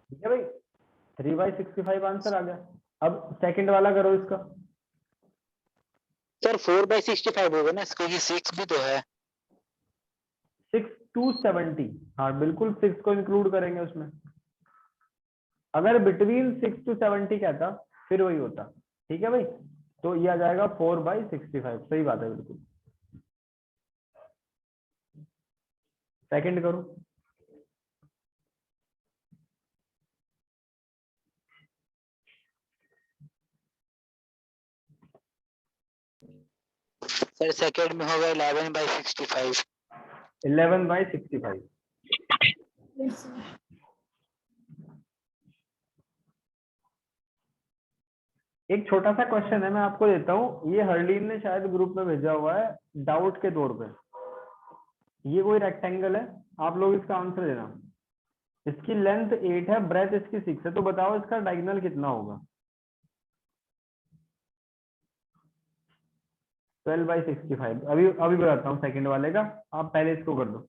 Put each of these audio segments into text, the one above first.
ठीक है भाई, 3/65 आंसर आ गया। अब सेकंड वाला करो इसका। सर 4/65 होगा ना, क्योंकि 6 भी तो है। 6 to 70, हाँ बिल्कुल 6 को इंक्लूड करेंगे उसमें। अगर बिटवीन 6 to 70 कहता फिर वही होता। ठीक है भाई, तो ये आ जाएगा 4/65, सही बात है बिल्कुल। सेकंड करो। सर सेकंड में होगा 11/65। 11/65। एक छोटा सा क्वेश्चन है, मैं आपको देता हूँ, ये हरलीन ने शायद ग्रुप में भेजा हुआ है डाउट के तौर पे। ये कोई रेक्टेंगल है, आप लोग इसका आंसर देना। इसकी लेंथ 8 है, ब्रेथ इसकी 6 है, तो बताओ इसका डायगोनल कितना होगा। 12/65। अभी अभी बताता हूँ सेकंड वाले का, आप पहले इसको कर दो।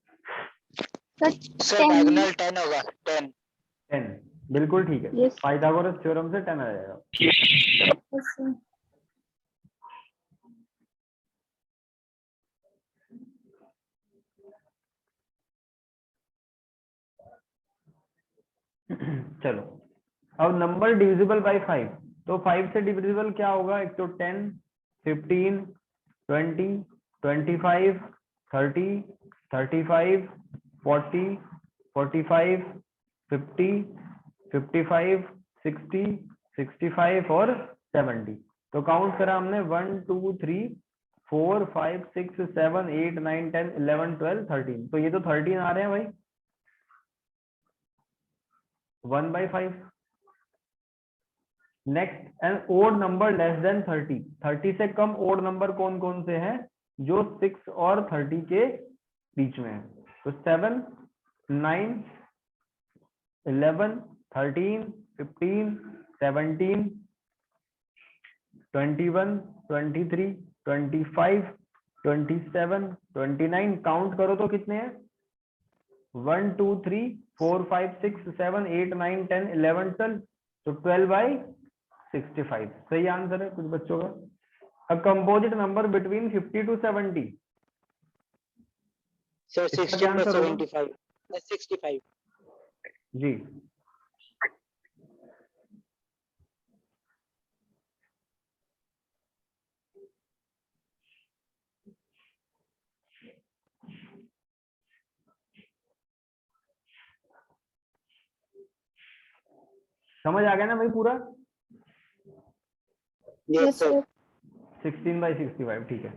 सर डायगोनल 10 होगा, 10। 10 बिल्कुल ठीक है। Yes. पाइथागोरस थ्योरम से 10 आ जाएगा। Yes, sir. चलो, अब नंबर डिविजिबल बाय 5, तो 5 से डिविजिबल क्या होगा। एक तो 10, 15, 20, 25, 30, 35, 40, 45, 50, 55, 60, 65 और 70। तो काउंट करा हमने 1 2 3 4 5 6 7 8 9 10 11 12 13। तो ये तो 13 आ रहे हैं भाई, 1/5। Next, an odd number less than 30। 30 से कम ओड नंबर कौन कौन से हैं, जो 6 और 30 के बीच में है। तो 7, 9, 11, 13, 15, 17, 21, 23, 25, 27, 29। काउंट करो तो कितने हैं, 1 2 3 4 5 6 7 8 9 10 11 12। तो 12/65 सही आंसर है कुछ बच्चों का। A composite number between 50 to 70। Sir इसका क्या आंसर होगा 16/75, 65। जी। समझ आ गया ना भाई पूरा। Yes, sir. 16/65 ठीक है।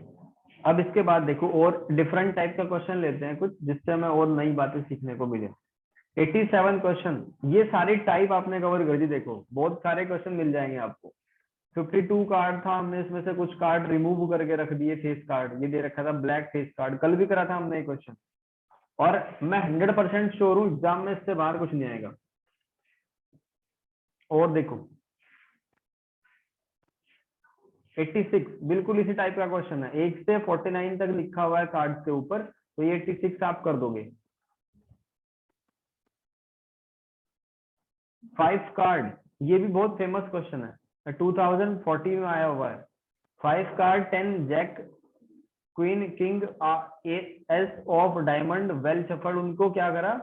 अब इसके बाद देखो और डिफरेंट टाइप का क्वेश्चन लेते हैं कुछ, जिससे हमें और नई बातें सीखने को मिले। 87 क्वेश्चन, ये सारी टाइप आपने कवर कर दी। देखो बहुत सारे क्वेश्चन मिल जाएंगे आपको। 52 कार्ड था, हमने इसमें से कुछ कार्ड रिमूव करके रख दिए। फेस कार्ड ये दे रखा था, ब्लैक फेस कार्ड, कल भी करा था हमने ये क्वेश्चन। और मैं 100% श्योर हूँ एग्जाम में इससे बाहर कुछ नहीं आएगा। और देखो 86 बिल्कुल इसी टाइप का क्वेश्चन है, 1 से 49 तक लिखा हुआ है कार्ड के ऊपर, तो ये 86 आप कर दोगे। 5 कार्ड, ये भी बहुत फेमस क्वेश्चन है, 2014 में आया हुआ है। 5 card 10 jack queen king ace of diamond well shuffled, उनको क्या करा,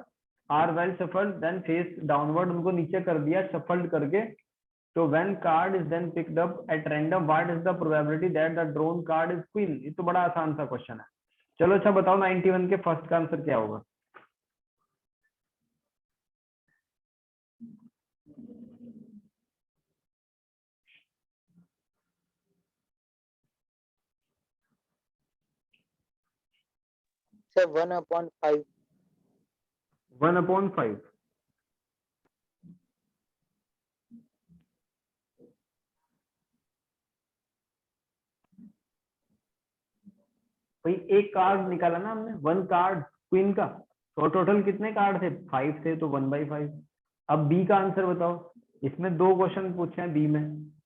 are well shuffled then face downward, उनको नीचे कर दिया शफल्ड करके। तो when card is then picked up at random what is the probability that the drawn card is queen. ये तो बड़ा आसान सा क्वेश्चन है। चलो अच्छा बताओ 91 के फर्स्ट का आंसर क्या होगा। सर 1/5। 1/5। भाई एक कार्ड निकाला ना हमने, 1 कार्ड क्वीन का, तो टोटल कितने कार्ड थे, 5 थे, तो 1/5। अब बी का आंसर बताओ। इसमें 2 क्वेश्चन पूछे हैं बी में।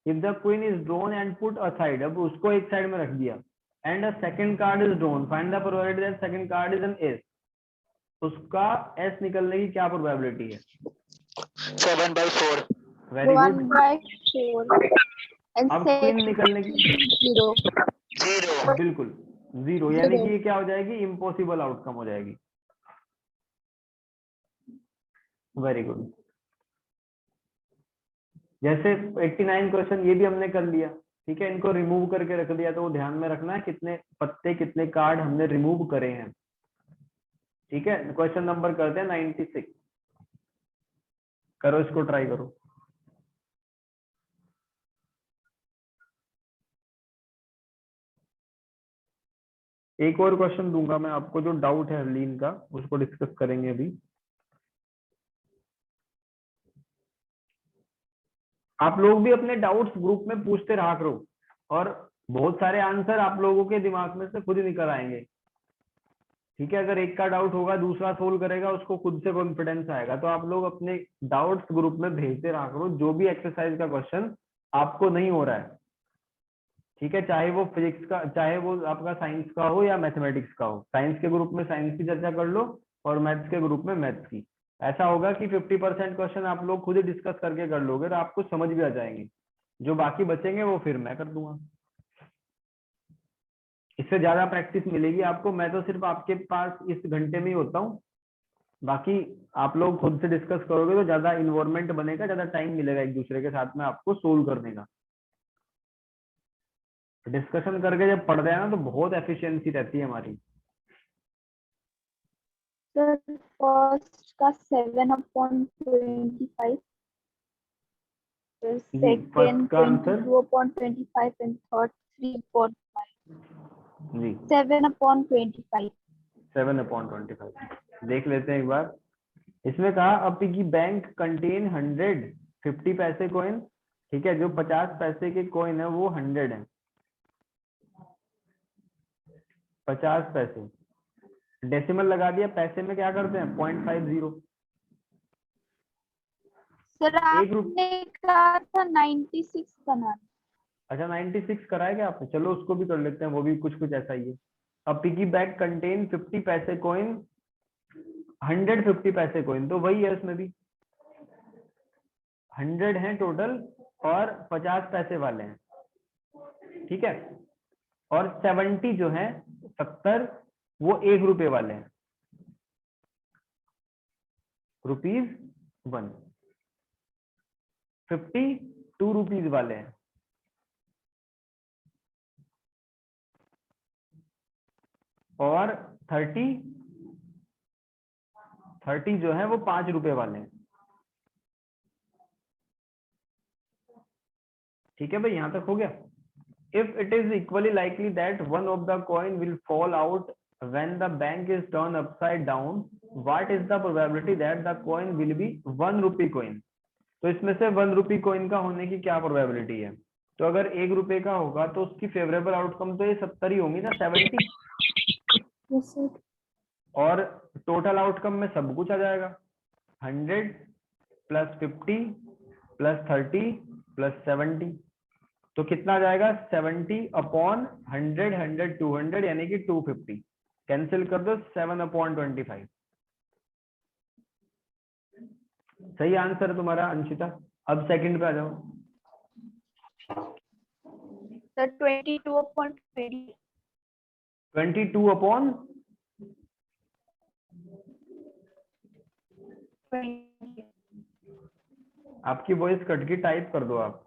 If the queen is drawn and put aside, अब उसको एक साइड में रख दिया, and a second card is drawn, find the probability that second card is an S. उसका एस निकलने की क्या प्रोबेबिलिटी है। 7/4. Very 1 good. by 4 and अब क्वीन निकलने की 0. 0. बिल्कुल 0, यानी कि 0. ये क्या हो जाएगी, इम्पॉसिबल आउटकम हो जाएगी। Very good. जैसे 89 क्वेश्चन ये भी हमने कर लिया, ठीक है, इनको रिमूव करके रख दिया, तो वो ध्यान में रखना है कितने पत्ते कितने कार्ड हमने रिमूव करे हैं। ठीक है, क्वेश्चन नंबर करते हैं 96। करो, इसको ट्राई करो। एक और क्वेश्चन दूंगा मैं आपको, जो डाउट है हरलीन का, उसको डिस्कस करेंगे अभी। आप लोग भी अपने डाउट्स ग्रुप में पूछते रहा करो, और बहुत सारे आंसर आप लोगों के दिमाग में से खुद ही निकल आएंगे। ठीक है, अगर एक का डाउट होगा दूसरा सोल्व करेगा, उसको खुद से कॉन्फिडेंस आएगा। तो आप लोग अपने डाउट्स ग्रुप में भेजते रहा करो, जो भी एक्सरसाइज का क्वेश्चन आपको नहीं हो रहा है। ठीक है, चाहे वो फिजिक्स का, चाहे वो आपका साइंस का हो या मैथमेटिक्स का हो। साइंस के ग्रुप में साइंस की चर्चा कर लो, और मैथ्स के ग्रुप में मैथ्स की। ऐसा होगा कि 50% क्वेश्चन आप लोग खुद ही डिस्कस करके कर लोगे, तो आपको समझ भी आ जाएंगे। जो बाकी बचेंगे वो फिर मैं कर दूंगा। इससे ज्यादा प्रैक्टिस मिलेगी आपको। मैं तो सिर्फ आपके पास इस घंटे में ही होता हूँ, बाकी आप लोग खुद से डिस्कस करोगे तो ज्यादा इन्वॉल्वमेंट बनेगा, ज्यादा टाइम मिलेगा एक दूसरे के साथ में आपको सोल्व करने का। डिस्कशन करके जब पढ़ रहे हैं ना, तो बहुत एफिशिएंसी रहती है हमारी। सर फर्स्ट का 7/25, जी, फर्स्ट second का आंसर 22/25 and third 3/5. जी 7/25. 7/25 देख लेते हैं एक बार। इसमें कहा अ पिगी बैंक कंटेन 150 पैसे कॉइन। ठीक है, जो 50 पैसे के कॉइन है वो 100 है। 50 पैसे, डेसिमल लगा दिया, पैसे में क्या करते हैं 0.50। सर एक रुप आपने कहा था 96 बनाना। अच्छा 96 कराया क्या आपने? चलो उसको भी कर लेते हैं, वो भी कुछ कुछ ऐसा ही है। अ पिगी बैंक कंटेन 50 पैसे कॉइन, 150 पैसे कॉइन, तो वही है इसमें भी। 100 है टोटल, और 50 पैसे वाले हैं। ठीक है, और 70 जो है 70, वो 1 रुपए वाले हैं, ₹1। 50 ₹2 वाले हैं, और 30 जो है वो 5 रुपए वाले हैं। ठीक है भाई, यहां तक हो गया। If it is equally likely that one of the coin will fall out when the bank is turned upside down, what is the probability that the coin will be ₹1 coin? तो इसमें से ₹1 कॉइन का होने की क्या probability है? तो अगर ₹1 का होगा तो उसकी फेवरेबल आउटकम तो ये 70 ही होंगी ना, 70। Yes, sir. और टोटल आउटकम में सब कुछ आ जाएगा, 100 + 50 + 30 + 70। तो कितना आ जाएगा 70/100, 100 200, यानी कि 250। कैंसिल कर दो, 7/25। सही आंसर है तुम्हारा अंशिता। अब सेकंड पे आ जाओ। सर 22/20. 22/, आपकी वॉइस कट गई, टाइप कर दो आप।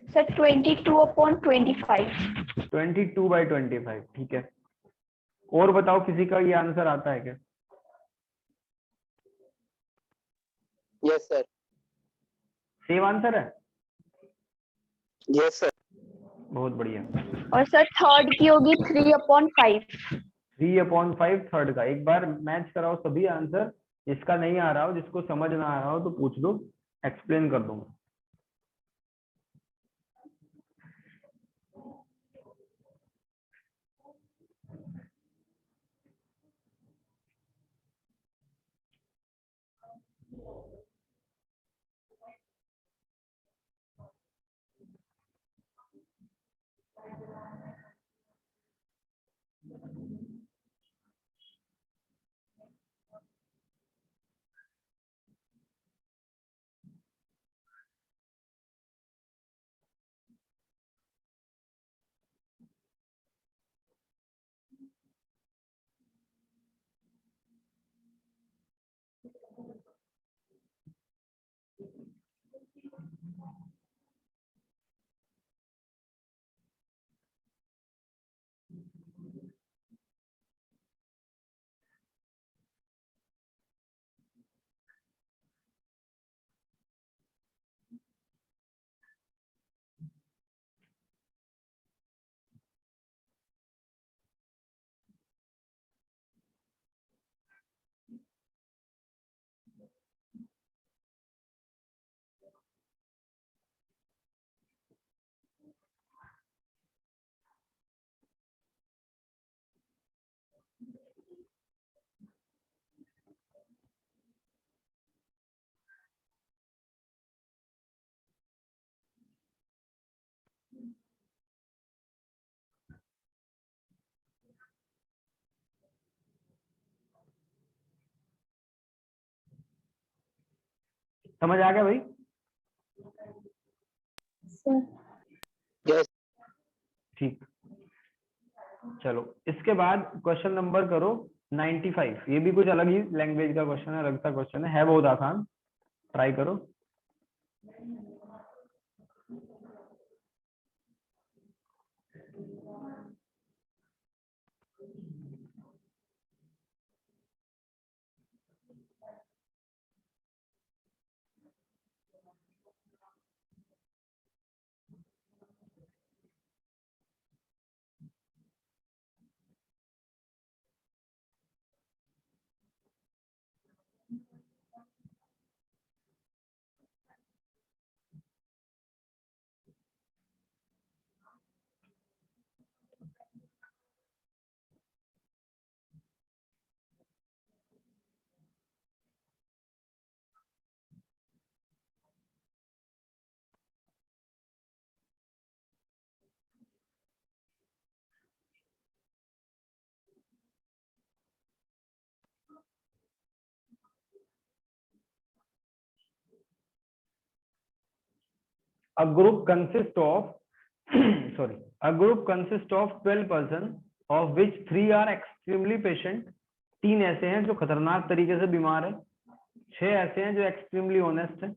सर 22/25. 22/25, ठीक है। और बताओ, किसी का ये आंसर आता है क्या? Yes sir. सेम आंसर है, यस सर। बहुत बढ़िया। और सर थर्ड की होगी 3/5. 3/5 थर्ड का। एक बार मैच कराओ सभी आंसर, जिसका नहीं आ रहा हो, जिसको समझ ना आ रहा हो तो पूछ लो, एक्सप्लेन कर दूंगा। समझ आ गया भाई? सर यस ठीक, चलो इसके बाद क्वेश्चन नंबर करो 95। ये भी कुछ अलग ही लैंग्वेज का क्वेश्चन है, अलग सा क्वेश्चन है बहुत आसान, ट्राई करो। A group consists of sorry, a group consists of 12 persons of which 3 are extremely patient। 3 ऐसे हैं जो खतरनाक तरीके से बीमार है, 6 ऐसे हैं जो एक्सट्रीमली ऑनेस्ट है,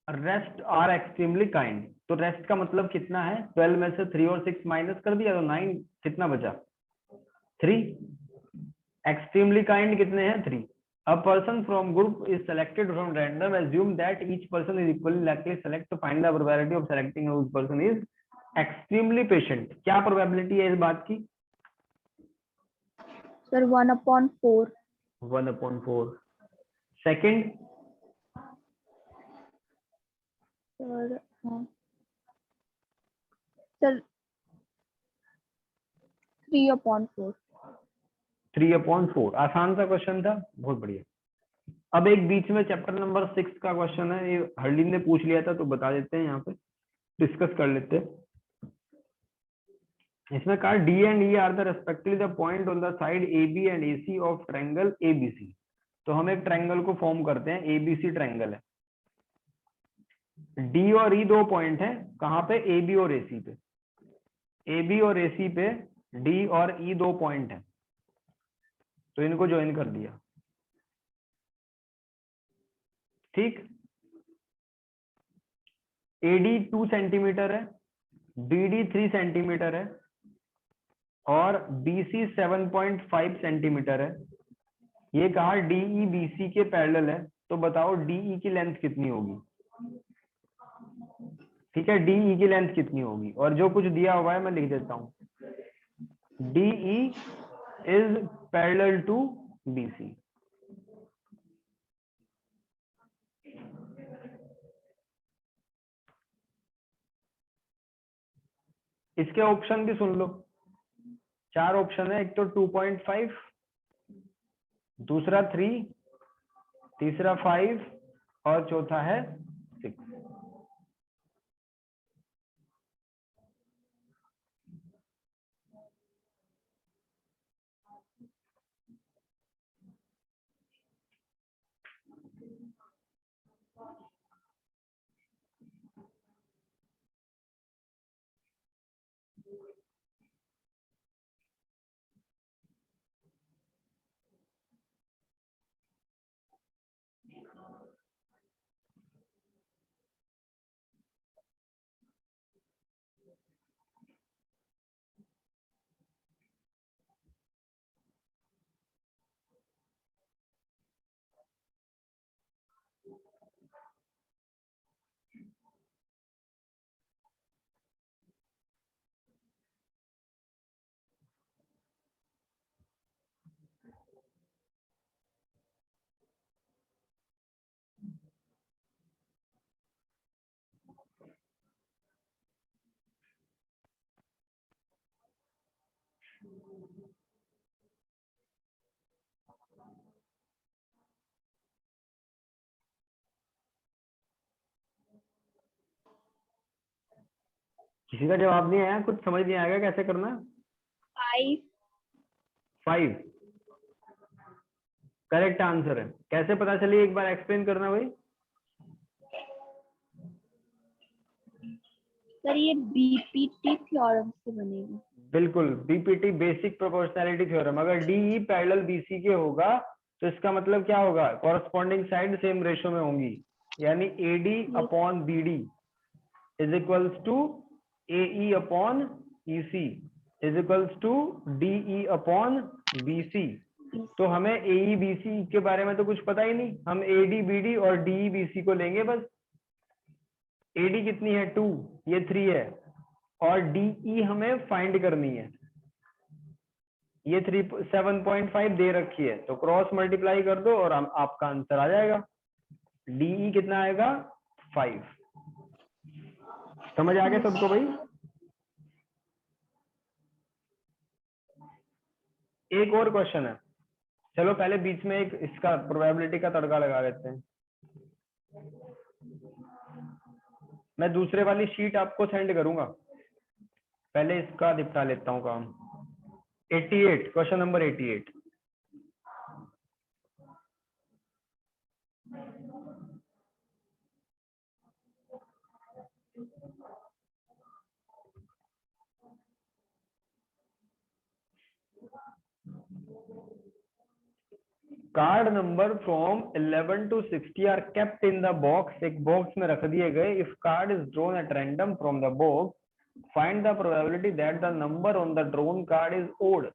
रेस्ट आर एक्सट्रीमली काइंड। तो रेस्ट का मतलब कितना है? 12 में से 3 और 6 माइनस कर दिया तो 9, कितना बचा? 3। एक्सट्रीमली काइंड कितने हैं? 3। A person from group is selected from random. Assume that each person is equally likely to select to find the probability of selecting whose person is extremely patient। क्या probability है इस बात की? Sir 1/4। 1/4। Second? Sir sir 3/4। 3/4। आसान सा question था, बहुत बढ़िया। अब एक बीच में चैप्टर नंबर 6 का क्वेश्चन है, ये हरलीन ने पूछ लिया था तो बता देते हैं, यहाँ पे डिस्कस कर लेते हैं। इसमें कहा D and E are the respectively the point on the side A B and A C of triangle ABC. तो हम एक ट्रायंगल को फॉर्म करते हैं, एबीसी ट्रायंगल है। डी और ई 2 पॉइंट है, कहाँ पे? ए बी और ए सी पे। ए बी और ए सी पे डी और ई 2 पॉइंट है, तो इनको ज्वाइन कर दिया। ठीक, एडी 2 सेंटीमीटर है, बीडी 3 सेंटीमीटर है और बीसी 7.5 सेंटीमीटर है। ये कहा डीई बीसी के पैरेलल है, तो बताओ डीई की लेंथ कितनी होगी? ठीक है, डीई की लेंथ कितनी होगी? और जो कुछ दिया हुआ है मैं लिख देता हूं, DE is parallel to BC. इसके ऑप्शन भी सुन लो, 4 ऑप्शन है। एक तो 2.5, दूसरा 3, तीसरा 5 और चौथा है 6। किसी का जवाब नहीं आया? कुछ समझ नहीं आएगा कैसे करना? 5 करेक्ट आंसर है। कैसे पता चली, एक बार एक्सप्लेन करना भाई। सर ये बीपीटी थ्योरम से बनेगा। बिल्कुल, बीपीटी बेसिक प्रोपोर्शनैलिटी थ्योरम। अगर डीई पैरेलल बीसी के होगा तो इसका मतलब क्या होगा, कॉरस्पॉन्डिंग साइड सेम रेशियो में होंगी, यानी AD upon BD is equals to AE upon EC is equals to DE upon BC. तो हमें एई बीसी के बारे में तो कुछ पता ही नहीं, हम एडी बीडी और डीई बीसी को लेंगे बस। एडी कितनी है 2, ये 3 है, और डीई हमें फाइंड करनी है, ये 7.5 दे रखी है, तो क्रॉस मल्टीप्लाई कर दो और आपका आंसर आ जाएगा। डीई कितना आएगा 5। समझ आ गया सबको भाई? एक और क्वेश्चन है, चलो पहले बीच में एक इसका प्रोबेबिलिटी का तड़का लगा लेते हैं। मैं दूसरे वाली शीट आपको सेंड करूंगा, पहले इसका निपटा लेता हूं काम। 88, question number 88। Card number from 11 to 60 are kept in the box, एक बॉक्स में रख दिए गए। If card is drawn at random from the box, find the probability that the number on the drawn card is odd.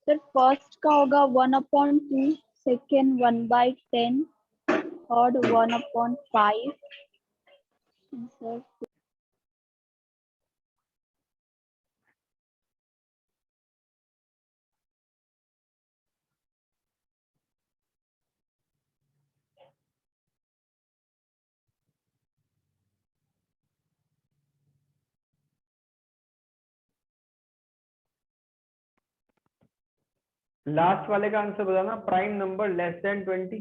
Sir first का होगा 1/2, second 1/10, third 1/5। Sir last वाले का answer बताना, प्राइम नंबर लेस देन 20।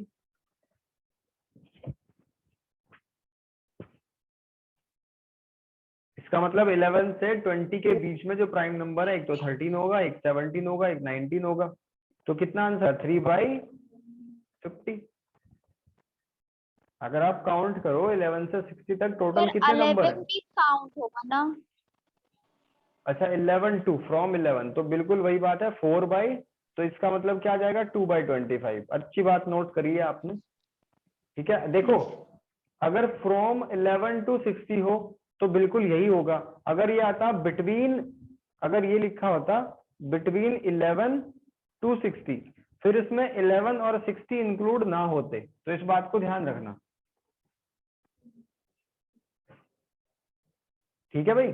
इसका मतलब 11 से 20 के बीच में जो प्राइम नंबर है, एक तो 13 होगा, एक 17 होगा, एक 19 होगा। तो कितना आंसर 3/50। अगर आप काउंट करो 11 से 60 तक टोटल कितने नंबर 11 है? भी काउंट होगा ना? अच्छा 11 टू फ्रॉम 11, तो बिल्कुल वही बात है 4 बाई, तो इसका मतलब क्या आ जाएगा 2/25। अच्छी बात नोट करी है आपने। ठीक है, देखो अगर फ्रॉम 11 to 60 हो तो बिल्कुल यही होगा। अगर ये आता बिटवीन, अगर ये लिखा होता बिटवीन 11 to 60, फिर इसमें 11 और 60 इंक्लूड ना होते, तो इस बात को ध्यान रखना। ठीक है भाई?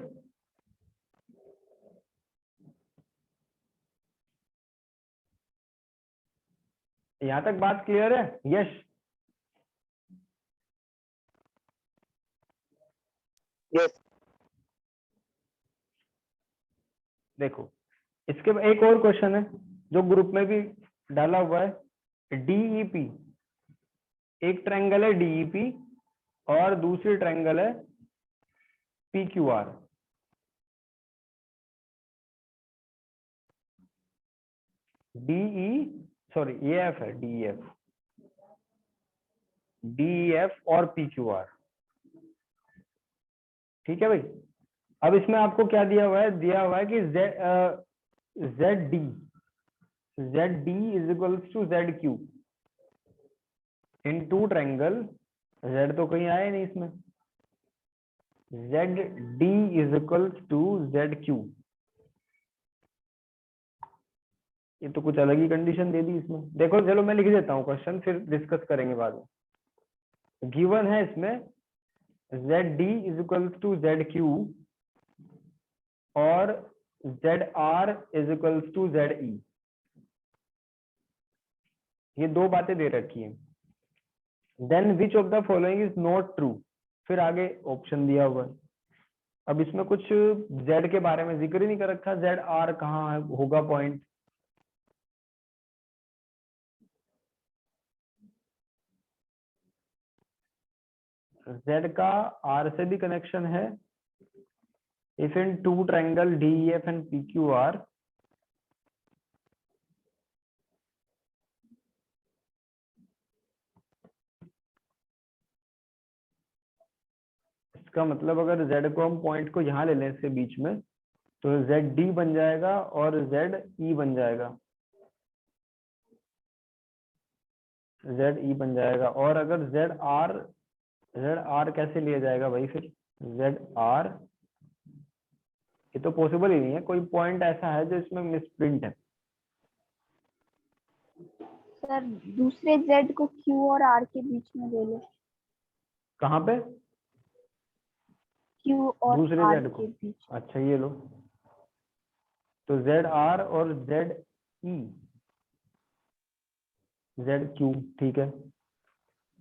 यहां तक बात क्लियर है? यश यस देखो, इसके एक और क्वेश्चन है जो ग्रुप में भी डाला हुआ है। डीईपी, एक ट्रायंगल है डीईपी और दूसरी ट्रायंगल है पीक्यूआर। डीई सॉरी ये एफ है, डीएफ, डीएफ और पीक्यूआर। ठीक है भाई? अब इसमें आपको क्या दिया हुआ है? दिया हुआ है कि Z D is equals to Z Q in two triangle. Z तो कहीं आया नहीं इसमें। Z D is equals to Z Q, ये तो कुछ अलग ही कंडीशन दे दी इसमें। देखो चलो मैं लिख देता हूँ क्वेश्चन, फिर डिस्कस करेंगे बाद में। गिवन है इसमें Z D is equal to Z Q और Z R is equal to Z E. ये दो बातें दे रखी है। Then which of the following is not true, फिर आगे ऑप्शन दिया हुआ है। अब इसमें कुछ जेड के बारे में जिक्र ही नहीं कर रखा, जेड आर कहाँ होगा पॉइंट। जेड का आर से भी कनेक्शन है। If in two triangle D F and P Q R, इसका मतलब अगर जेड को हम पॉइंट को यहां ले लें इसके बीच में, तो जेड डी बन जाएगा और जेड ई बन जाएगा, जेड ई बन जाएगा। और अगर जेड आर कैसे लिया जाएगा भाई फिर, जेड आर, ये तो पॉसिबल ही नहीं है, कोई पॉइंट ऐसा है जो इसमें मिसप्रिंट है। सर दूसरे जेड को क्यू और आर के बीच में ले लो। कहाँ पे? क्यू और दूसरे आर जेड को, के बीच। अच्छा ये लो, तो जेड आर और जेड ई, जेड क्यू, ठीक है।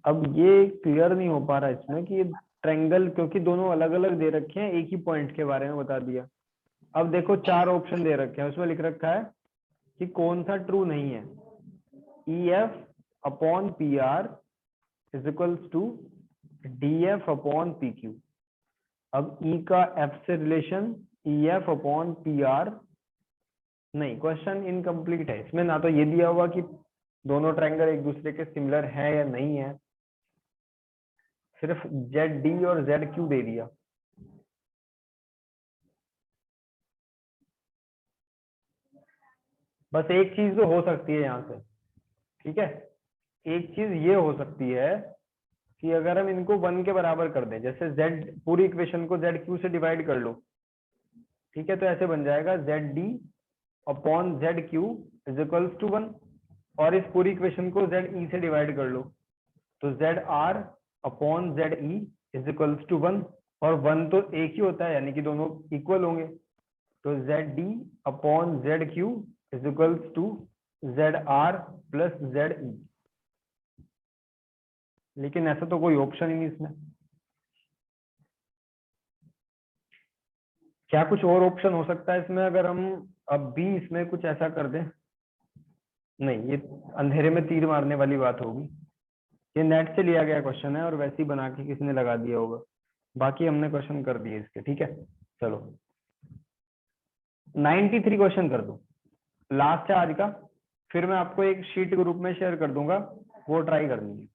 अब ये क्लियर नहीं हो पा रहा इसमें कि ये ट्रायंगल, क्योंकि दोनों अलग अलग दे रखे हैं, एक ही पॉइंट के बारे में बता दिया। अब देखो 4 ऑप्शन दे रखे हैं, उसमें लिख रखा है कि कौन सा ट्रू नहीं है। E F upon P R is equals to D F upon P Q. अब ई का एफ से relation E F upon P R नहीं, क्वेश्चन इनकम्प्लीट है। इसमें ना तो ये दिया हुआ कि दोनों ट्रायंगल एक दूसरे के सिमिलर है या नहीं है, सिर्फ जेड डी और जेड क्यू दे दिया। बस एक चीज तो हो सकती है यहाँ से, ठीक है, एक चीज ये हो सकती है कि अगर हम इनको 1 के बराबर कर दें, जैसे z, पूरी इक्वेशन को जेड क्यू से डिवाइड कर लो, ठीक है, तो ऐसे बन जाएगा Z D upon Z Q is equals to 1, और इस पूरी इक्वेशन को जेड ई से डिवाइड कर लो, तो Z R upon Z E is equals to 1, और 1 तो एक ही होता है, यानी कि दोनों इक्वल होंगे, तो Z D upon Z Q is equals to Z R plus Z E. लेकिन ऐसा तो कोई ऑप्शन ही नहीं इसमें। क्या कुछ और ऑप्शन हो सकता है इसमें? अगर हम अब भी इसमें कुछ ऐसा कर दें, नहीं, ये अंधेरे में तीर मारने वाली बात होगी। ये नेट से लिया गया क्वेश्चन है और वैसे ही बना के किसने लगा दिया होगा। बाकी हमने क्वेश्चन कर दिए इसके, ठीक है। चलो 93 क्वेश्चन कर दो, लास्ट है आज का, फिर मैं आपको एक शीट ग्रुप में शेयर कर दूंगा, वो ट्राई करनी है।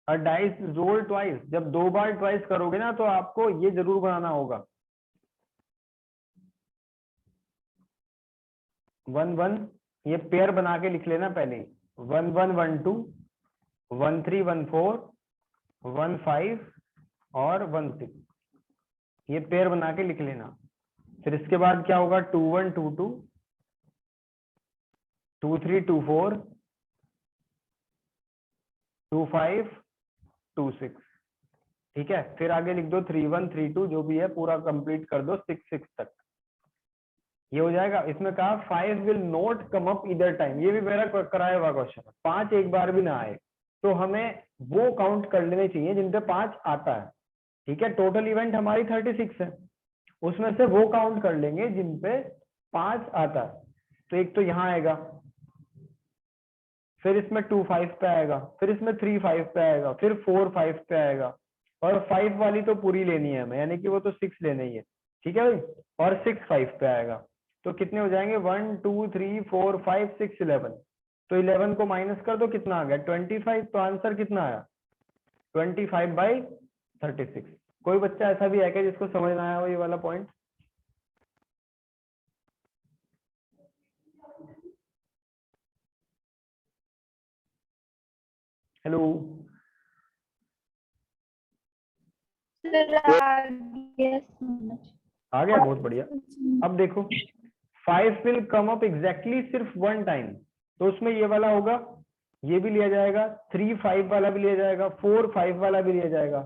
और डाइस रोल ट्वाइस, जब 2 बार ट्वाइस करोगे ना, तो आपको ये जरूर बनाना होगा 1 1, ये पेयर बना के लिख लेना पहले, 1 1 1 2 1 3 1 4 1 5 और 1 6, ये पेयर बना के लिख लेना। फिर इसके बाद क्या होगा, 2 1 2 2 2 3 2 4 2 5 2 6, ठीक है। फिर आगे लिख दो 3 1 3 2, जो भी है पूरा कंप्लीट कर दो 6 6 तक, ये हो जाएगा। इसमें कहा 5 will not come up either time, ये भी मेरा कराया हुआ क्वेश्चन है, 5 एक बार भी ना आए, तो हमें वो काउंट कर लेने चाहिए जिन पे 5 आता है, ठीक है। टोटल इवेंट हमारी 36 है, उसमें से वो काउंट कर लेंगे जिन पे 5 आता है। तो एक तो यहाँ आएगा, फिर इसमें 2 5 पे आएगा, फिर इसमें 3 5 पे आएगा, फिर 4 5 पे आएगा, और 5 वाली तो पूरी लेनी है हमें, यानी कि वो तो 6 लेनी ही है, ठीक है भाई, और 6 5 पे आएगा। तो कितने हो जाएंगे 1 2 3 4 5 6 11। तो 11 को माइनस कर दो, कितना आ गया 25। तो आंसर कितना आया 25/36। कोई बच्चा ऐसा भी है क्या जिसको समझ ना आया हो ये वाला पॉइंट? हेलो, सर आ गया, बहुत बढ़िया। अब देखो 5 विल कम अप एग्जैक्टली सिर्फ 1 टाइम, तो उसमें ये वाला होगा, ये भी लिया जाएगा, 3 5 वाला भी लिया जाएगा, 4 5 वाला भी लिया जाएगा।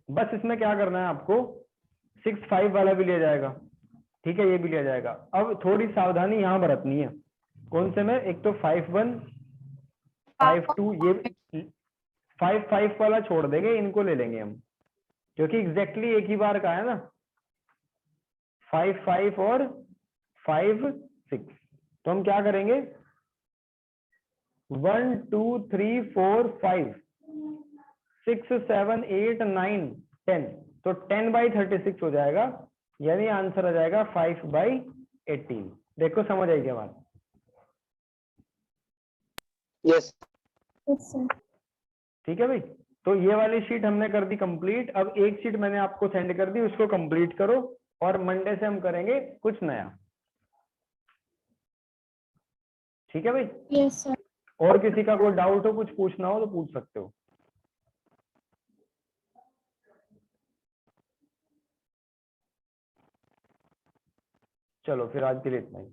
बस इसमें क्या करना है आपको, 6 5 वाला भी लिया जाएगा, ठीक है, ये भी लिया जाएगा। अब थोड़ी सावधानी यहाँ बरतनी है, कौन से में, एक तो 5 1 5 2, ये 5 5 वाला छोड़ देंगे, इनको ले लेंगे हम, क्योंकि एग्जैक्टली एक ही बार का है ना, 5 5 और 5 6। तो हम क्या करेंगे 1 2 3 4 5 6 7 8 9 10, तो 10/36 हो जाएगा, यानी आंसर आ जाएगा 5/18। देखो समझ आई क्या बात? यस ठीक है भाई, तो ये वाली शीट हमने कर दी कंप्लीट। अब एक शीट मैंने आपको सेंड कर दी, उसको कंप्लीट करो, और मंडे से हम करेंगे कुछ नया, ठीक है भाई? Yes sir. और किसी का कोई डाउट हो, कुछ पूछना हो तो पूछ सकते हो। चलो फिर आज के लिए इतना ही।